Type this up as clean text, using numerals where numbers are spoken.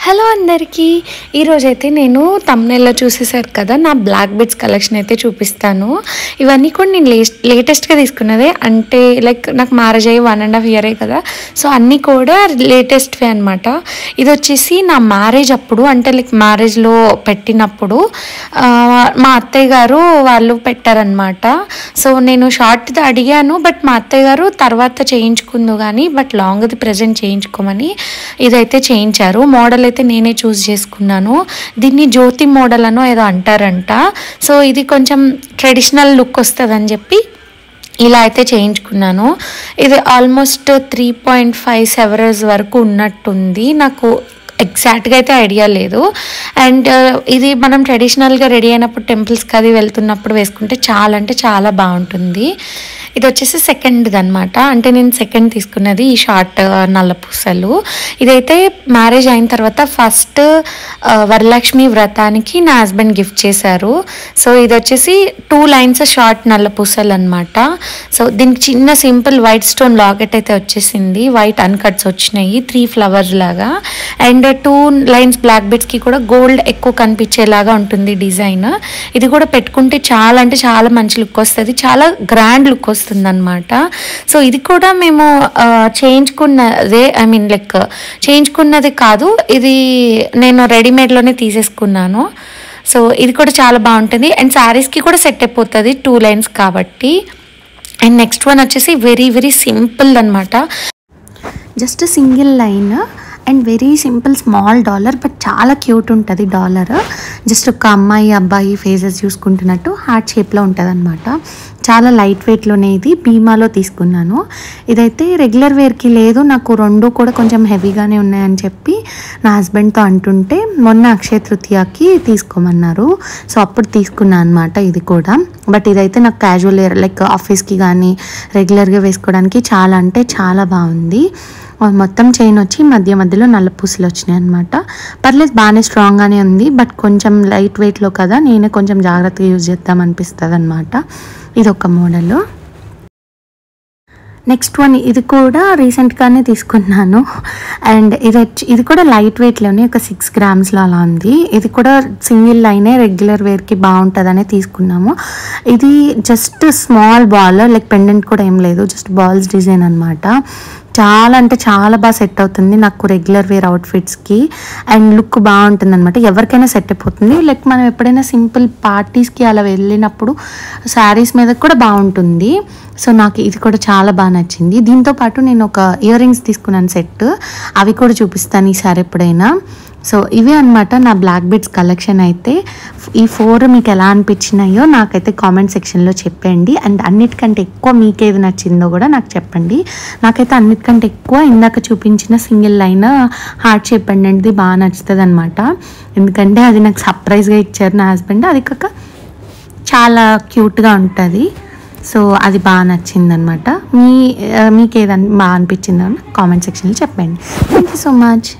Hello అందరికీ ఈరోజైతే నేను తమ్నెల్లో చూసేసారు కదా నా బ్లాక్ బెడ్స్ కలెక్షన్ అయితే చూపిస్తాను. ఇవన్నీ కూడా నేను లేటెస్ట్గా తీసుకున్నదే, అంటే లైక్ నాకు మ్యారేజ్ అయ్యి 1.5 year కదా, సో అన్నీ కూడా లేటెస్ట్వే అనమాట. ఇది వచ్చేసి నా మ్యారేజ్ అప్పుడు, అంటే లైక్ మ్యారేజ్లో పెట్టినప్పుడు మా అత్తయ్య గారు వాళ్ళు పెట్టారనమాట. సో నేను షార్ట్ది అడిగాను, బట్ మా అత్తయ్య గారు తర్వాత చేయించుకుందు కానీ బట్ లాంగ్ది ప్రజెంట్ చేయించుకోమని ఇదైతే చేయించారు. మోడల్ అయితే నేనే చూస్ చేసుకున్నాను. దీన్ని జ్యోతి మోడల్ అనో ఏదో అంటారంట. సో ఇది కొంచెం ట్రెడిషనల్ లుక్ వస్తుందని చెప్పి ఇలా అయితే చేయించుకున్నాను. ఇది ఆల్మోస్ట్ 3.5 severes వరకు ఉన్నట్టుంది, నాకు ఎగ్జాక్ట్గా అయితే ఐడియా లేదు. అండ్ ఇది మనం ట్రెడిషనల్గా రెడీ అయినప్పుడు టెంపుల్స్కి అది వెళ్తున్నప్పుడు వేసుకుంటే చాలా అంటే చాలా బాగుంటుంది. ఇది వచ్చేసి సెకండ్ది అనమాట, అంటే నేను సెకండ్ తీసుకున్నది ఈ షార్ట్ నల్ల పూసలు. ఇదైతే మ్యారేజ్ అయిన తర్వాత ఫస్ట్ వరలక్ష్మి వ్రతానికి నా హస్బెండ్ గిఫ్ట్ చేశారు. సో ఇది వచ్చేసి 2 lines షార్ట్ నల్ల పూసలు అనమాట. సో దీనికి చిన్న సింపుల్ వైట్ స్టోన్ లాకెట్ అయితే వచ్చేసింది, వైట్ అన్కట్స్ వచ్చినాయి 3 flowers లాగా. అండ్ 2 lines బ్లాక్ బెడ్స్కి కూడా గోల్డ్ ఎక్కువ కనిపించేలాగా ఉంటుంది డిజైన్. ఇది కూడా పెట్టుకుంటే చాలా అంటే చాలా మంచి లుక్ వస్తుంది, చాలా గ్రాండ్ లుక్ వస్తుంది అనమాట. సో ఇది కూడా మేము చేయించుకున్నదే, ఐ మీన్ లైక్ చేయించుకున్నది కాదు, ఇది నేను రెడీమేడ్లోనే తీసేసుకున్నాను. సో ఇది కూడా చాలా బాగుంటుంది అండ్ శారీస్కి కూడా సెట్ అయిపోతుంది 2 lines కాబట్టి. అండ్ నెక్స్ట్ వన్ వచ్చేసి వెరీ వెరీ సింపుల్ అనమాట, just single line and very simple small dollar, but చాలా క్యూట్ ఉంటుంది డాలర్. జస్ట్ ఒక అమ్మాయి అబ్బాయి ఫేసెస్ చూసుకుంటున్నట్టు హార్ట్ షేప్లో ఉంటుంది అనమాట. చాలా లైట్ వెయిట్లోనే, ఇది భీమాలో తీసుకున్నాను. ఇదైతే రెగ్యులర్ వేర్కి లేదు, నాకు 2 కూడా కొంచెం హెవీగానే ఉన్నాయని చెప్పి నా హస్బెండ్తో అంటుంటే మొన్న అక్షయ తృతీయకి తీసుకోమన్నారు, సో అప్పుడు తీసుకున్నాను అనమాట ఇది కూడా. బట్ ఇదైతే నాకు క్యాజువల్ వేర్ లైక్ ఆఫీస్కి కానీ రెగ్యులర్గా వేసుకోవడానికి చాలా అంటే చాలా బాగుంది. మొత్తం చైన్ వచ్చి మధ్య మధ్యలో నల్ల పూసలు వచ్చినాయి అనమాట. పర్లేదు బాగానే స్ట్రాంగ్గానే ఉంది, బట్ కొంచెం లైట్ వెయిట్లో కదా, నేనే కొంచెం జాగ్రత్తగా యూజ్ చేద్దాం అనిపిస్తుంది అనమాట. ఇది ఒక మోడల్. నెక్స్ట్ వన్ ఇది కూడా రీసెంట్గానే తీసుకున్నాను అండ్ ఇది కూడా లైట్ వెయిట్లోనే ఒక 6 grams అలా ఉంది. ఇది కూడా సింగిల్ లైనే, రెగ్యులర్ వేర్కి బాగుంటుందనే తీసుకున్నాము. ఇది just small ball, like pendant కూడా ఏం లేదు, జస్ట్ బాల్స్ డిజైన్ అనమాట. చాలా అంటే చాలా బాగా సెట్ అవుతుంది నాకు రెగ్యులర్ వేర్ అవుట్ఫిట్స్కి అండ్ లుక్ బాగుంటుంది అనమాట. ఎవరికైనా సెట్ అయిపోతుంది, లైక్ మనం ఎప్పుడైనా సింపుల్ పార్టీస్కి అలా వెళ్ళినప్పుడు శారీస్ మీద కూడా బాగుంటుంది. సో నాకు ఇది కూడా చాలా బాగా నచ్చింది. దీంతోపాటు నేను ఒక ఇయర్ రింగ్స్ తీసుకున్నాను సెట్, అవి కూడా చూపిస్తాను ఈసారి ఎప్పుడైనా. సో ఇవే అనమాట నా బ్లాక్ బెడ్స్ కలెక్షన్. అయితే ఈ 4 మీకు ఎలా అనిపించినాయో నాకైతే కామెంట్ సెక్షన్లో చెప్పండి. అండ్ అన్నిటికంటే ఎక్కువ మీకు ఏది నచ్చిందో కూడా నాకు చెప్పండి. నాకైతే అన్నిటికంటే ఎక్కువ ఇందాక చూపించిన సింగిల్ లైన్ హార్ట్ షేప్ పెండెంట్ది బాగా నచ్చుతుంది అనమాట, ఎందుకంటే అది నాకు సర్ప్రైజ్గా ఇచ్చారు నా హస్బెండ్. అది కాక చాలా క్యూట్గా ఉంటుంది, సో అది బాగా నచ్చింది అనమాట. మీకు ఏదైనా బాగా అనిపించిందో కామెంట్ సెక్షన్లో చెప్పండి. Thank you so much.